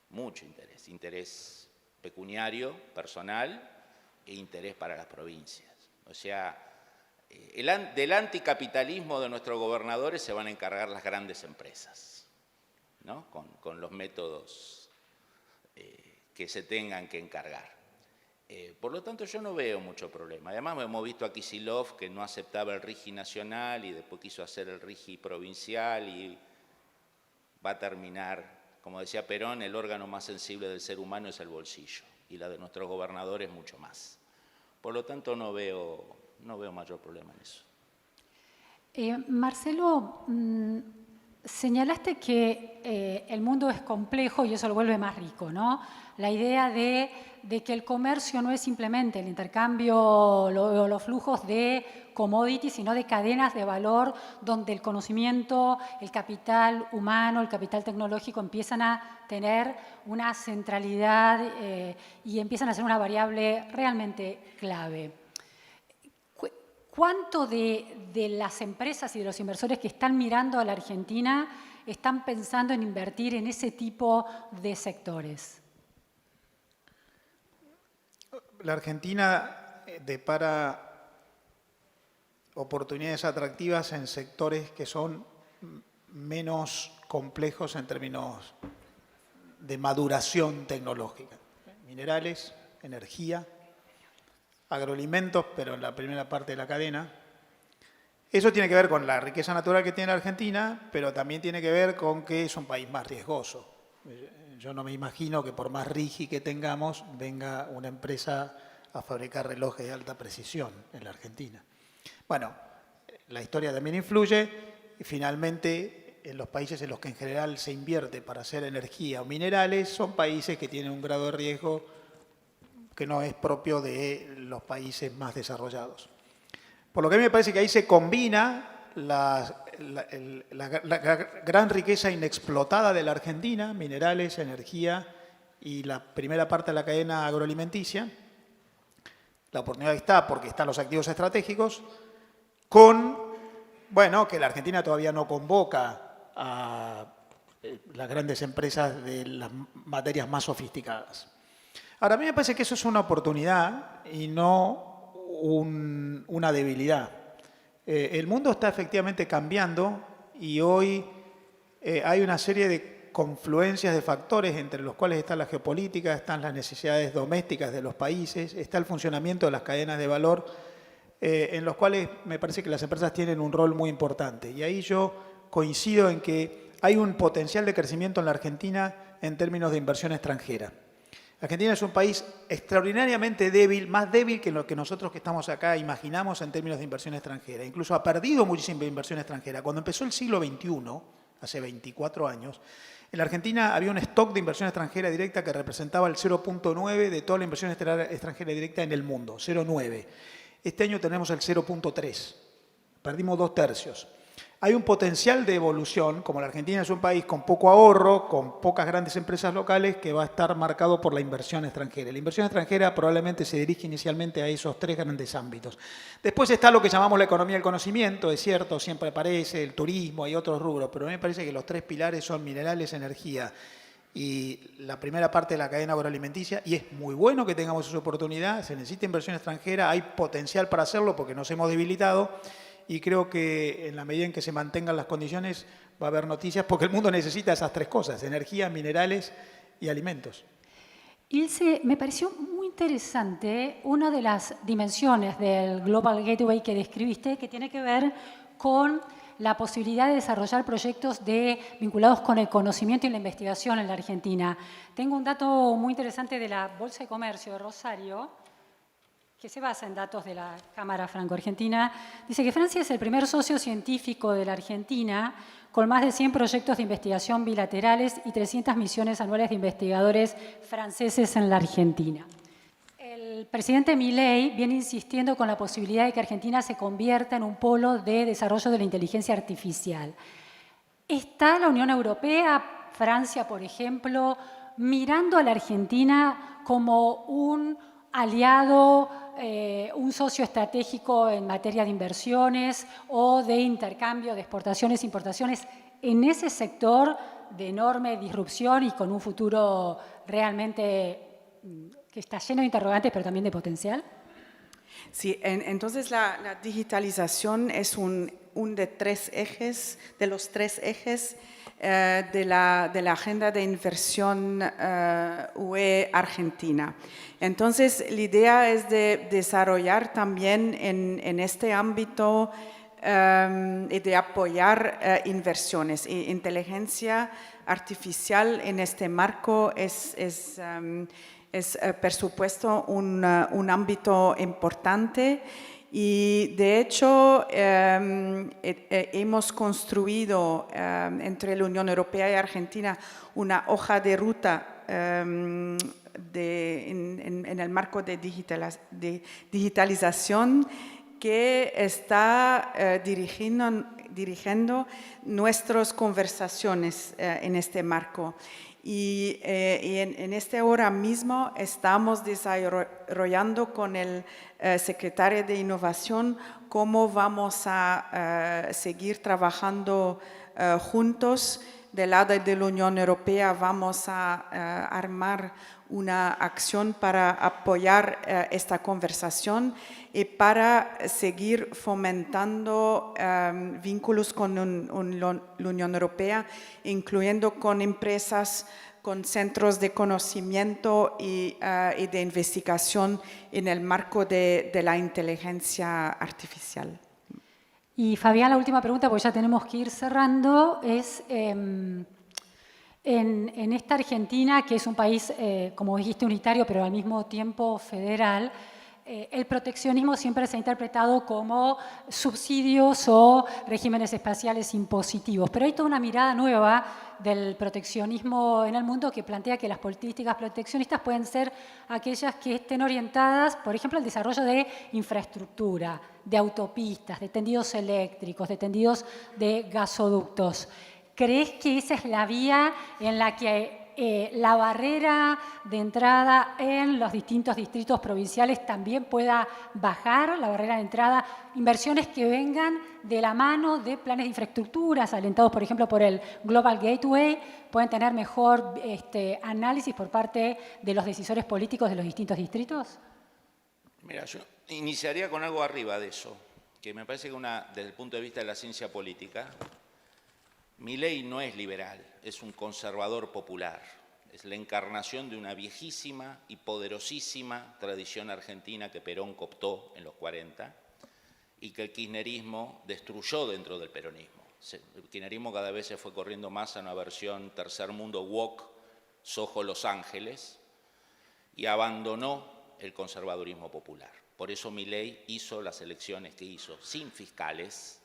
Mucho interés pecuniario, personal, e interés para las provincias. O sea, del anticapitalismo de nuestros gobernadores se van a encargar las grandes empresas. ¿no? Con los métodos que se tengan que encargar. Por lo tanto, yo no veo mucho problema. Además, hemos visto a Kicillof que no aceptaba el RIGI nacional y después quiso hacer el RIGI provincial y va a terminar, como decía Perón, el órgano más sensible del ser humano es el bolsillo y la de nuestros gobernadores mucho más. Por lo tanto, no veo mayor problema en eso. Marcelo, señalaste que el mundo es complejo y eso lo vuelve más rico, ¿no? La idea de que el comercio no es simplemente el intercambio o los flujos de commodities, sino de cadenas de valor donde el conocimiento, el capital humano, el capital tecnológico empiezan a tener una centralidad y empiezan a ser una variable realmente clave. ¿Cuánto de las empresas y de los inversores que están mirando a la Argentina están pensando en invertir en ese tipo de sectores? La Argentina depara oportunidades atractivas en sectores que son menos complejos en términos de maduración tecnológica. Minerales, energía, agroalimentos, pero en la primera parte de la cadena. Eso tiene que ver con la riqueza natural que tiene la Argentina, pero también tiene que ver con que es un país más riesgoso. Yo no me imagino que por más RIGI que tengamos, venga una empresa a fabricar relojes de alta precisión en la Argentina. Bueno, la historia también influye y finalmente en los países en los que en general se invierte para hacer energía o minerales son países que tienen un grado de riesgo que no es propio de los países más desarrollados. Por lo que a mí me parece que ahí se combina la gran riqueza inexplotada de la Argentina, minerales, energía y la primera parte de la cadena agroalimenticia. La oportunidad está porque están los activos estratégicos, con, bueno, que la Argentina todavía no convoca a las grandes empresas de las materias más sofisticadas. Ahora, a mí me parece que eso es una oportunidad y no una debilidad. El mundo está efectivamente cambiando y hoy hay una serie de confluencias de factores entre los cuales está la geopolítica, están las necesidades domésticas de los países, está el funcionamiento de las cadenas de valor, en los cuales me parece que las empresas tienen un rol muy importante. Y ahí yo coincido en que hay un potencial de crecimiento en la Argentina en términos de inversión extranjera. Argentina es un país extraordinariamente débil, más débil que lo que nosotros que estamos acá imaginamos en términos de inversión extranjera. Incluso ha perdido muchísima inversión extranjera. Cuando empezó el siglo XXI, hace 24 años, en la Argentina había un stock de inversión extranjera directa que representaba el 0.9 de toda la inversión extranjera directa en el mundo, 0.9. Este año tenemos el 0.3. Perdimos 2/3. Hay un potencial de evolución, como la Argentina es un país con poco ahorro, con pocas grandes empresas locales, que va a estar marcado por la inversión extranjera. La inversión extranjera probablemente se dirige inicialmente a esos 3 grandes ámbitos. Después está lo que llamamos la economía del conocimiento, es cierto, siempre aparece el turismo y otros rubros, pero a mí me parece que los 3 pilares son minerales, energía y la primera parte de la cadena agroalimenticia, y es muy bueno que tengamos esa oportunidad, se necesita inversión extranjera, hay potencial para hacerlo porque nos hemos debilitado. Y creo que en la medida en que se mantengan las condiciones va a haber noticias porque el mundo necesita esas 3 cosas, energía, minerales y alimentos. Ilse, me pareció muy interesante una de las dimensiones del Global Gateway que describiste, que tiene que ver con la posibilidad de desarrollar proyectos vinculados con el conocimiento y la investigación en la Argentina. Tengo un dato muy interesante de la Bolsa de Comercio de Rosario, que se basa en datos de la Cámara Franco-Argentina. Dice que Francia es el primer socio científico de la Argentina, con más de 100 proyectos de investigación bilaterales y 300 misiones anuales de investigadores franceses en la Argentina. El presidente Milei viene insistiendo con la posibilidad de que Argentina se convierta en un polo de desarrollo de la inteligencia artificial. ¿Está la Unión Europea, Francia, por ejemplo, mirando a la Argentina como un aliado, un socio estratégico en materia de inversiones o de intercambio de exportaciones e importaciones en ese sector de enorme disrupción y con un futuro realmente que está lleno de interrogantes, pero también de potencial? Sí, entonces la digitalización es un un de los tres ejes de la agenda de inversión UE Argentina. Entonces, la idea es de desarrollar también en este ámbito y de apoyar inversiones. Inteligencia artificial en este marco es por supuesto un ámbito importante. Y de hecho hemos construido entre la Unión Europea y Argentina una hoja de ruta en el marco de digitalización que está dirigiendo nuestras conversaciones en este marco. Y en esta hora mismo estamos desarrollando con el secretario de Innovación cómo vamos a seguir trabajando juntos. Del lado de la Unión Europea vamos a armar una acción para apoyar esta conversación y para seguir fomentando vínculos con la Unión Europea, incluyendo con empresas, con centros de conocimiento y de investigación en el marco de la inteligencia artificial. Y Fabián, la última pregunta, porque ya tenemos que ir cerrando, es en esta Argentina, que es un país, como dijiste, unitario, pero al mismo tiempo federal, el proteccionismo siempre se ha interpretado como subsidios o regímenes espaciales impositivos, pero hay toda una mirada nueva del proteccionismo en el mundo que plantea que las políticas proteccionistas pueden ser aquellas que estén orientadas, por ejemplo, al desarrollo de infraestructura, de autopistas, de tendidos eléctricos, de tendidos de gasoductos. ¿Crees que esa es la vía en la que la barrera de entrada en los distintos distritos provinciales también pueda bajar, la barrera de entrada, inversiones que vengan de la mano de planes de infraestructuras alentados, por ejemplo, por el Global Gateway, pueden tener mejor análisis por parte de los decisores políticos de los distintos distritos? Mira, yo iniciaría con algo arriba de eso, que me parece que desde el punto de vista de la ciencia política, Milei no es liberal, es un conservador popular. Es la encarnación de una viejísima y poderosísima tradición argentina que Perón cooptó en los 40 y que el kirchnerismo destruyó dentro del peronismo. El kirchnerismo cada vez se fue corriendo más a una versión tercer mundo woke, Soho Los Ángeles, y abandonó el conservadurismo popular. Por eso Milei hizo las elecciones que hizo, sin fiscales,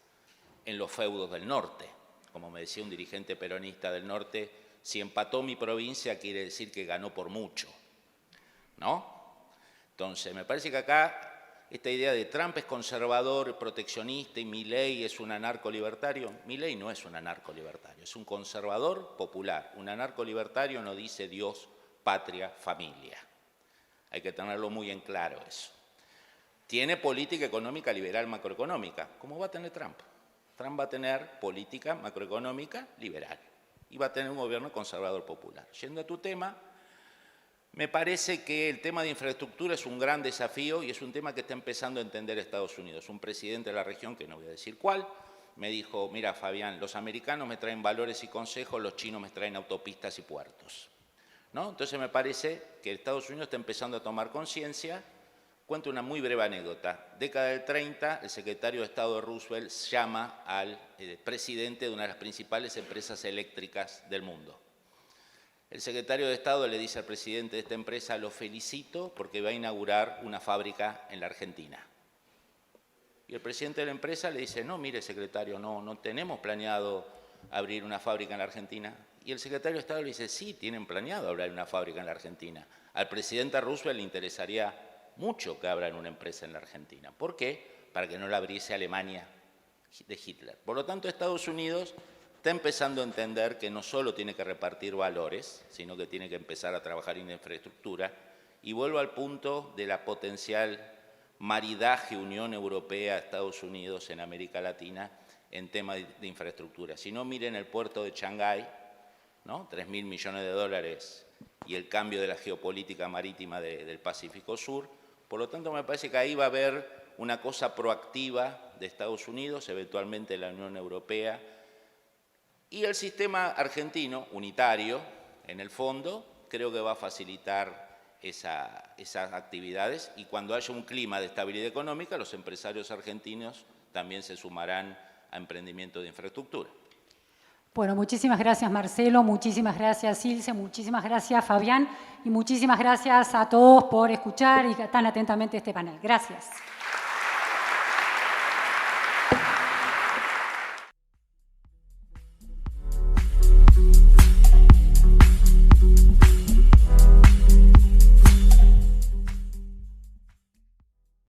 en los feudos del norte. Como me decía un dirigente peronista del norte, si empató mi provincia quiere decir que ganó por mucho, ¿no? Entonces, me parece que acá esta idea de Trump es conservador, proteccionista y Milei es un anarco-libertario. Milei no es un anarco-libertario, es un conservador popular. Un anarco-libertario no dice Dios, patria, familia. Hay que tenerlo muy en claro eso. Tiene política económica liberal macroeconómica, como va a tener Trump. Trump va a tener política macroeconómica liberal y va a tener un gobierno conservador popular. Yendo a tu tema, me parece que el tema de infraestructura es un gran desafío y es un tema que está empezando a entender Estados Unidos. Un presidente de la región, que no voy a decir cuál, me dijo, mira Fabián, los americanos me traen valores y consejos, los chinos me traen autopistas y puertos, ¿no? Entonces me parece que Estados Unidos está empezando a tomar conciencia. Cuento una muy breve anécdota. Década del 30, el secretario de Estado de Roosevelt llama al presidente de una de las principales empresas eléctricas del mundo. El secretario de Estado le dice al presidente de esta empresa, lo felicito porque va a inaugurar una fábrica en la Argentina. Y el presidente de la empresa le dice, no, mire secretario, no tenemos planeado abrir una fábrica en la Argentina. Y el secretario de Estado le dice, sí, tienen planeado abrir una fábrica en la Argentina. Al presidente Roosevelt le interesaría mucho que abran una empresa en la Argentina. ¿Por qué? Para que no la abriese Alemania de Hitler. Por lo tanto, Estados Unidos está empezando a entender que no solo tiene que repartir valores, sino que tiene que empezar a trabajar en infraestructura. Y vuelvo al punto de la potencial maridaje Unión Europea-Estados Unidos en América Latina en temas de infraestructura. Si no, miren el puerto de Shanghái, ¿no? 3.000 millones de dólares y el cambio de la geopolítica marítima del Pacífico Sur. Por lo tanto, me parece que ahí va a haber una cosa proactiva de Estados Unidos, eventualmente la Unión Europea, y el sistema argentino, unitario, en el fondo, creo que va a facilitar esas actividades, y cuando haya un clima de estabilidad económica, los empresarios argentinos también se sumarán a emprendimiento de infraestructura. Bueno, muchísimas gracias Marcelo, muchísimas gracias Ilse, muchísimas gracias Fabián y muchísimas gracias a todos por escuchar y tan atentamente este panel. Gracias.